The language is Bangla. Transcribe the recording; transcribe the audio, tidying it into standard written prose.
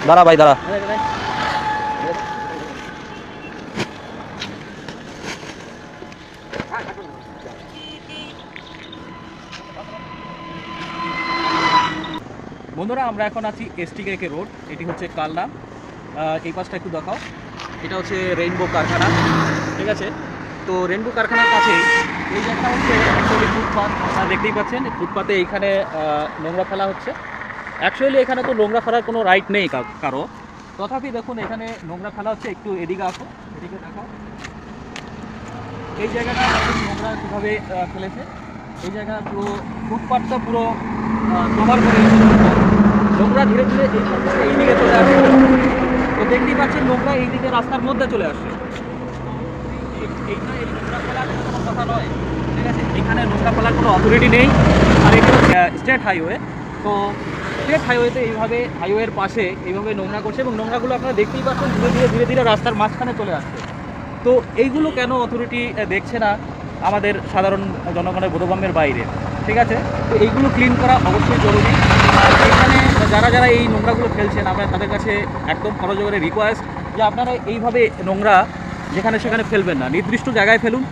দাঁড়া ভাই দাঁড়া। বন্ধুরা আমরা এখন আছি STKK রোড, এটি হচ্ছে কালনা। এই পাশটা একটু দেখাও, এটা হচ্ছে রেইনবো কারখানা, ঠিক আছে। তো রেইনবো কারখানার কাছেই এই জায়গাটা হচ্ছে অ্যাকচুয়ালি ফুটপাথ, আপনারা দেখতেই পাচ্ছেন ফুটপাতে এইখানে নোংরা ফেলা হচ্ছে। অ্যাকচুয়ালি এখানে তো নোংরা ফেলার কোনো রাইট নেই কারো, তথাপি দেখুন এখানে নোংরা ফেলা হচ্ছে। একটু এদিকে আসো, এদিকে দেখাও এই জায়গাটা নোংরা কীভাবে ফেলেছে। এই জায়গা পুরো ফুটপাথটা পুরো কভার করে নোংরা ধীরে ধীরে এই দিকে চলে আসছে। তো দেখতেই পাচ্ছেন নোংরা এই দিকে রাস্তার মধ্যে চলে আসছে। এইটা এই নোংরা ফেলার কোনো কথা নয়, ঠিক আছে। এখানে নোংরা ফেলার কোনো অথরিটি নেই। আর এটা হচ্ছে স্টেট হাইওয়ে। তো স্টেট হাইওয়েতে এইভাবে হাইওয়ের পাশে এইভাবে নোংরা করছে এবং নোংরাগুলো আপনারা দেখতেই পাচ্ছেন ধীরে ধীরে রাস্তার মাঝখানে চলে আসছে। তো এইগুলো কেন অথরিটি দেখছে না আমাদের সাধারণ জনগণের বোধগম্যের বাইরে, ঠিক আছে। তো এইগুলো ক্লিন করা অবশ্যই জরুরি। আর এখানে যারা যারা এই নোংরাগুলো ফেলছেন আমরা তাদের কাছে একদম করজোরে রিকোয়েস্ট যে আপনারা এইভাবে নোংরা যেখানে সেখানে ফেলবেন না, নির্দিষ্ট জায়গায় ফেলুন।